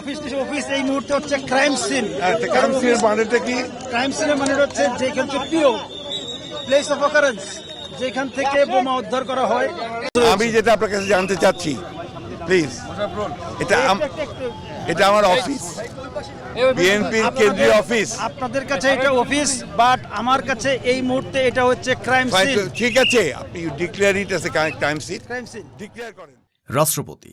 Office এই মুহূর্তে হচ্ছে ক্রাইম সিন। ক্রাইম সিন মানেটা কি? ক্রাইম সিনের মানে হচ্ছে যেখান থেকে পিও প্লেস অফ অকারেন্স, যেখান থেকে বোমা উদ্ধার করা হয়। আমি যেটা আপনার কাছে জানতে চাচ্ছি, প্লিজ, এটা আমার অফিস, বিএনপির কেন্দ্রীয় অফিস। আপনাদের কাছে এটা অফিস, বাট আমার কাছে এই মুহূর্তে এটা হচ্ছে ক্রাইম সিন। ঠিক আছে, আপনি declare it as a crime scene, declare করেন। রাষ্ট্রপতি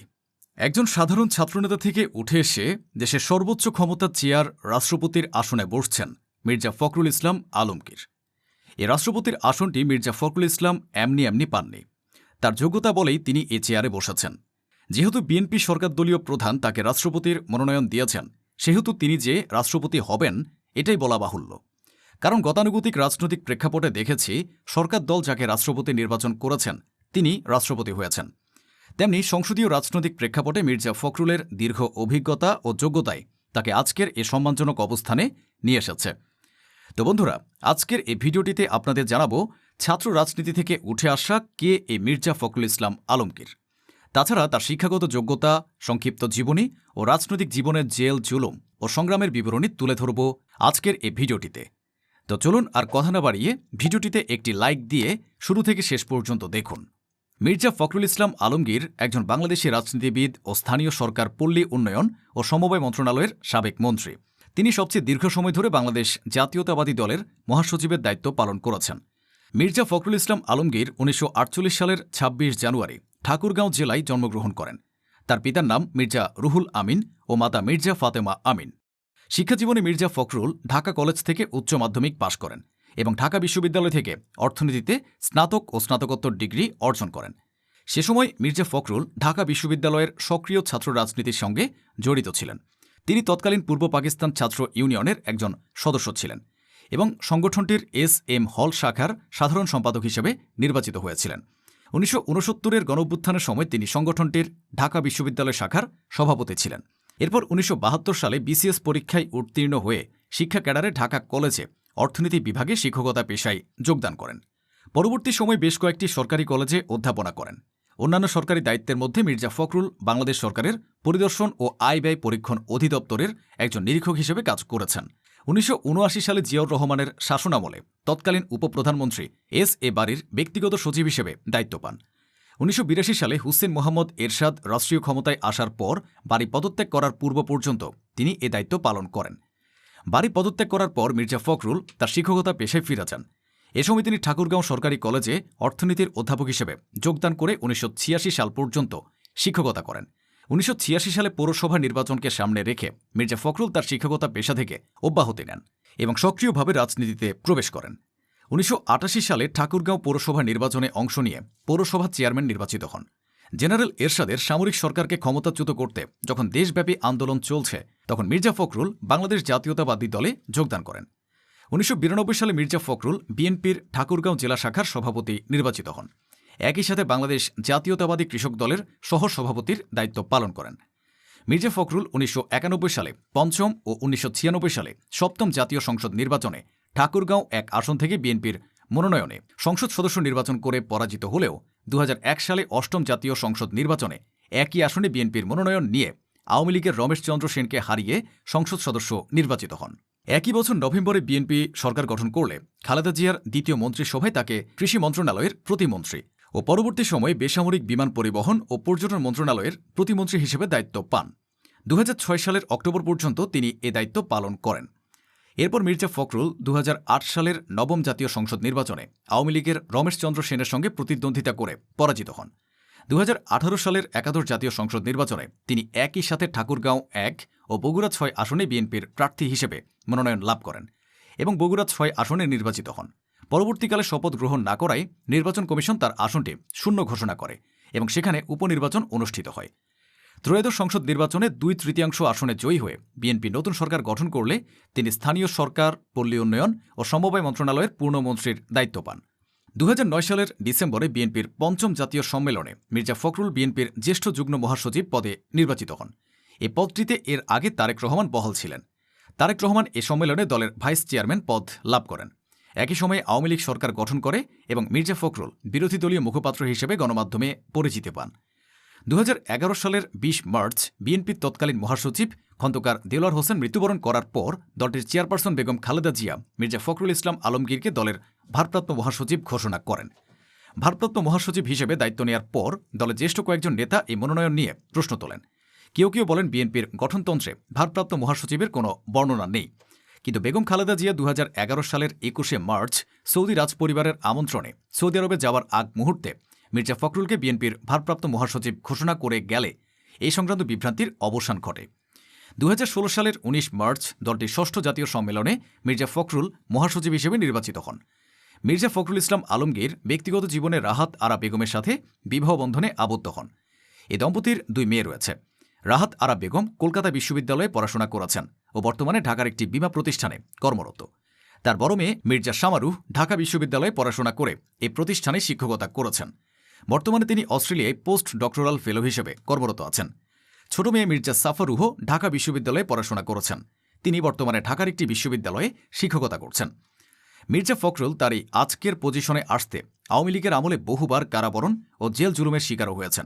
একজন সাধারণ ছাত্রনেতা থেকে উঠে এসে দেশের সর্বোচ্চ ক্ষমতার চেয়ার রাষ্ট্রপতির আসনে বসছেন মির্জা ফখরুল ইসলাম আলমগীর। এ রাষ্ট্রপতির আসনটি মির্জা ফখরুল ইসলাম এমনি পাননি, তার যোগ্যতা বলেই তিনি এ চেয়ারে বসেছেন। যেহেতু বিএনপি সরকার দলীয় প্রধান তাকে রাষ্ট্রপতির মনোনয়ন দিয়েছেন, সেহেতু তিনি যে রাষ্ট্রপতি হবেন এটাই বলা বাহুল্য। কারণ গতানুগতিক রাজনৈতিক প্রেক্ষাপটে দেখেছি সরকার দল যাকে রাষ্ট্রপতি নির্বাচন করেছেন তিনি রাষ্ট্রপতি হয়েছেন। তেমনি সংসদীয় রাজনৈতিক প্রেক্ষাপটে মির্জা ফখরুলের দীর্ঘ অভিজ্ঞতা ও যোগ্যতায় তাকে আজকের এ সম্মানজনক অবস্থানে নিয়ে এসেছে। তো বন্ধুরা, আজকের এই ভিডিওটিতে আপনাদের জানাবো ছাত্র রাজনীতি থেকে উঠে আসা কে এই মির্জা ফখরুল ইসলাম আলমগীর। তাছাড়া তার শিক্ষাগত যোগ্যতা, সংক্ষিপ্ত জীবনী ও রাজনৈতিক জীবনের জেল জুলুম ও সংগ্রামের বিবরণী তুলে ধরব আজকের এই ভিডিওটিতে। তো চলুন আর কথা না বাড়িয়ে ভিডিওটিতে একটি লাইক দিয়ে শুরু থেকে শেষ পর্যন্ত দেখুন। মির্জা ফখরুল ইসলাম আলমগীর একজন বাংলাদেশি রাজনীতিবিদ ও স্থানীয় সরকার পল্লী উন্নয়ন ও সমবায় মন্ত্রণালয়ের সাবেক মন্ত্রী। তিনি সবচেয়ে দীর্ঘ সময় ধরে বাংলাদেশ জাতীয়তাবাদী দলের মহাসচিবের দায়িত্ব পালন করেছেন। মির্জা ফখরুল ইসলাম আলমগীর ১৯৪৮ সালের ২৬ জানুয়ারি ঠাকুরগাঁও জেলায় জন্মগ্রহণ করেন। তার পিতার নাম মির্জা রুহুল আমিন ও মাতা মির্জা ফাতেমা আমিন। শিক্ষাজীবনে মির্জা ফখরুল ঢাকা কলেজ থেকে উচ্চ মাধ্যমিক পাশ করেন এবং ঢাকা বিশ্ববিদ্যালয় থেকে অর্থনীতিতে স্নাতক ও স্নাতকোত্তর ডিগ্রি অর্জন করেন। সে সময় মির্জা ফখরুল ঢাকা বিশ্ববিদ্যালয়ের সক্রিয় ছাত্র রাজনীতির সঙ্গে জড়িত ছিলেন। তিনি তৎকালীন পূর্ব পাকিস্তান ছাত্র ইউনিয়নের একজন সদস্য ছিলেন এবং সংগঠনটির এস.এম. হল শাখার সাধারণ সম্পাদক হিসেবে নির্বাচিত হয়েছিলেন। ১৯৬৯-এর গণঅভ্যুত্থানের সময় তিনি সংগঠনটির ঢাকা বিশ্ববিদ্যালয় শাখার সভাপতি ছিলেন। এরপর ১৯৭২ সালে বিসিএস পরীক্ষায় উত্তীর্ণ হয়ে শিক্ষা ক্যাডারে ঢাকা কলেজে অর্থনীতি বিভাগে শিক্ষকতা পেশায় যোগদান করেন। পরবর্তী সময় বেশ কয়েকটি সরকারি কলেজে অধ্যাপনা করেন। অন্যান্য সরকারি দায়িত্বের মধ্যে মির্জা ফখরুল বাংলাদেশ সরকারের পরিদর্শন ও আয় ব্যয় পরীক্ষণ অধিদপ্তরের একজন নিরীক্ষক হিসেবে কাজ করেছেন। ১৯৭৯ সালে জিয়াউর রহমানের শাসনামলে তৎকালীন উপপ্রধানমন্ত্রী এস.এ. বারীর ব্যক্তিগত সচিব হিসেবে দায়িত্ব পান। ১৯৮২ সালে হুসেন মোহাম্মদ এরশাদ রাষ্ট্রীয় ক্ষমতায় আসার পর বারী পদত্যাগ করার পূর্ব পর্যন্ত তিনি এ দায়িত্ব পালন করেন। বারী পদত্যাগ করার পর মির্জা ফখরুল তার শিক্ষকতা পেশায় ফিরে যান। এ সময় তিনি ঠাকুরগাঁও সরকারি কলেজে অর্থনীতির অধ্যাপক হিসেবে যোগদান করে ১৯৮৬ সাল পর্যন্ত শিক্ষকতা করেন। ১৯৮৬ সালে পৌরসভা নির্বাচনকে সামনে রেখে মির্জা ফখরুল তার শিক্ষকতা পেশা থেকে অব্যাহতি নেন এবং সক্রিয়ভাবে রাজনীতিতে প্রবেশ করেন। ১৯৮৮ সালে ঠাকুরগাঁও পৌরসভা নির্বাচনে অংশ নিয়ে পৌরসভা চেয়ারম্যান নির্বাচিত হন। জেনারেল এরশাদের সামরিক সরকারকে ক্ষমতাচ্যুত করতে যখন দেশব্যাপী আন্দোলন চলছে, তখন মির্জা ফখরুল বাংলাদেশ জাতীয়তাবাদী দলে যোগদান করেন। ১৯৯২ সালে মির্জা ফখরুল বিএনপির ঠাকুরগাঁও জেলা শাখার সভাপতি নির্বাচিত হন। একই সাথে বাংলাদেশ জাতীয়তাবাদী কৃষক দলের সহসভাপতির দায়িত্ব পালন করেন। মির্জা ফখরুল ১৯৯১ সালে পঞ্চম ও ১৯৯৬ সালে সপ্তম জাতীয় সংসদ নির্বাচনে ঠাকুরগাঁও ১ আসন থেকে বিএনপির মনোনয়নে সংসদ সদস্য নির্বাচন করে পরাজিত হলেও ২০০১ সালে অষ্টম জাতীয় সংসদ নির্বাচনে একই আসনে বিএনপির মনোনয়ন নিয়ে আওয়ামী লীগের রমেশ চন্দ্র সেনকে হারিয়ে সংসদ সদস্য নির্বাচিত হন। একই বছর নভেম্বরে বিএনপি সরকার গঠন করলে খালেদা জিয়ার দ্বিতীয় মন্ত্রিসভায় তাকে কৃষি মন্ত্রণালয়ের প্রতিমন্ত্রী ও পরবর্তী সময়ে বেসামরিক বিমান পরিবহন ও পর্যটন মন্ত্রণালয়ের প্রতিমন্ত্রী হিসেবে দায়িত্ব পান। ২০০৬ সালের অক্টোবর পর্যন্ত তিনি এ দায়িত্ব পালন করেন। এরপর মির্জা ফখরুল ২০০৮ সালের নবম জাতীয় সংসদ নির্বাচনে আওয়ামী লীগের রমেশ চন্দ্র সেনের সঙ্গে প্রতিদ্বন্দ্বিতা করে পরাজিত হন। ২০১৮ সালের একাদশ জাতীয় সংসদ নির্বাচনে তিনি একই সাথে ঠাকুরগাঁও ১ ও বগুড়া ৬ আসনে বিএনপির প্রার্থী হিসেবে মনোনয়ন লাভ করেন এবং বগুড়া ৬ আসনে নির্বাচিত হন। পরবর্তীকালে শপথ গ্রহণ না করায় নির্বাচন কমিশন তার আসনটি শূন্য ঘোষণা করে এবং সেখানে উপনির্বাচন অনুষ্ঠিত হয়। ত্রয়োদশ সংসদ নির্বাচনে ২/৩ আসনে জয়ী হয়ে বিএনপি নতুন সরকার গঠন করলে তিনি স্থানীয় সরকার, পল্লী উন্নয়ন ও সমবায় মন্ত্রণালয়ের পূর্ণমন্ত্রীর দায়িত্ব পান। ২০০৯ সালের ডিসেম্বরে বিএনপির পঞ্চম জাতীয় সম্মেলনে মির্জা ফখরুল বিএনপির জ্যেষ্ঠ যুগ্ম মহাসচিব পদে নির্বাচিত হন। এই পদটিতে এর আগে তারেক রহমান বহাল ছিলেন। তারেক রহমান এ সম্মেলনে দলের ভাইস চেয়ারম্যান পদ লাভ করেন। একই সময়ে আওয়ামী লীগ সরকার গঠন করে এবং মির্জা ফখরুল বিরোধী দলীয় মুখপাত্র হিসেবে গণমাধ্যমে পরিচিতি পান। 2011 সালের 20 মার্চ বিএনপির তৎকালীন মহাসচিব খন্দকার দেলোয়ার হোসেন মৃত্যুবরণ করার পর দলটির চেয়ারপারসন বেগম খালেদা জিয়া মির্জা ফখরুল ইসলাম আলমগীরকে দলের ভারপ্রাপ্ত মহাসচিব ঘোষণা করেন। ভারপ্রাপ্ত মহাসচিব হিসেবে দায়িত্ব নেওয়ার পর দলের জ্যেষ্ঠ কয়েকজন নেতা এই মনোনয়ন নিয়ে প্রশ্ন তোলেন। কেউ কেউ বলেন বিএনপির গঠনতন্ত্রে ভারপ্রাপ্ত মহাসচিবের কোনো বর্ণনা নেই। কিন্তু বেগম খালেদা জিয়া 2011 সালের 21 মার্চ সৌদি রাজপরিবারের আমন্ত্রণে সৌদি আরবে যাওয়ার আগ মুহূর্তে মির্জা ফখরুলকে বিএনপির ভারপ্রাপ্ত মহাসচিব ঘোষণা করে গেলে এই সংক্রান্ত বিভ্রান্তির অবসান ঘটে। 2016 সালের 19 মার্চ দলটির ষষ্ঠ জাতীয় সম্মেলনে মির্জা ফখরুল মহাসচিব হিসেবে নির্বাচিত হন। মির্জা ফখরুল ইসলাম আলমগীর ব্যক্তিগত জীবনে রাহাত আরা বেগমের সাথে বিবাহ বন্ধনে আবদ্ধ হন। এই দম্পতির 2 মেয়ে রয়েছে। রাহাত আরা বেগম কলকাতা বিশ্ববিদ্যালয়ে পড়াশোনা করেছেন ও বর্তমানে ঢাকার একটি বীমা প্রতিষ্ঠানে কর্মরত। তার বড় মেয়ে মির্জা শামারুহ ঢাকা বিশ্ববিদ্যালয়ে পড়াশোনা করে এই প্রতিষ্ঠানে শিক্ষকতা করেছেন। বর্তমানে তিনি অস্ট্রেলিয়ায় পোস্ট ডক্টরাল ফেলো হিসেবে কর্মরত আছেন। ছোট মেয়ে মির্জা সাফারুহ ঢাকা বিশ্ববিদ্যালয়ে পড়াশোনা করেছেন। তিনি বর্তমানে ঢাকার একটি বিশ্ববিদ্যালয়ে শিক্ষকতা করছেন। মির্জা ফখরুল তার এই আজকের পজিশনে আসতে আওয়ামী লীগের আমলে বহুবার কারাবরণ ও জেল জুলুমের শিকারও হয়েছেন।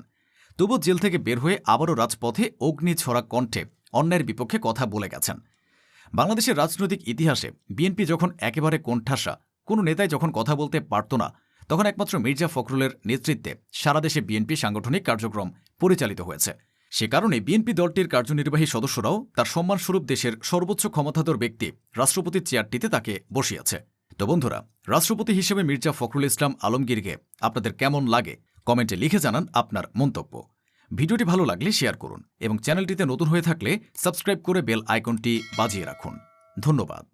তবু জেল থেকে বের হয়ে আবারও রাজপথে অগ্নি ছড়া কণ্ঠে অন্যায়ের বিপক্ষে কথা বলে গেছেন। বাংলাদেশের রাজনৈতিক ইতিহাসে বিএনপি যখন একেবারে কোণঠাসা, কোনো নেতাই যখন কথা বলতে পারত না, তখন একমাত্র মির্জা ফখরুলের নেতৃত্বে সারা দেশে বিএনপি সাংগঠনিক কার্যক্রম পরিচালিত হয়েছে। সে কারণে বিএনপি দলটির কার্যনির্বাহী সদস্যরাও তার সম্মানস্বরূপ দেশের সর্বোচ্চ ক্ষমতাধর ব্যক্তি রাষ্ট্রপতির চেয়ারটিতে তাকে বসিয়েছে। তো বন্ধুরা, রাষ্ট্রপতি হিসেবে মির্জা ফখরুল ইসলাম আলমগীরকে আপনাদের কেমন লাগে কমেন্টে লিখে জানান আপনার মন্তব্য। ভিডিওটি ভালো লাগলে শেয়ার করুন এবং চ্যানেলটিতে নতুন হয়ে থাকলে সাবস্ক্রাইব করে বেল আইকনটি বাজিয়ে রাখুন। ধন্যবাদ।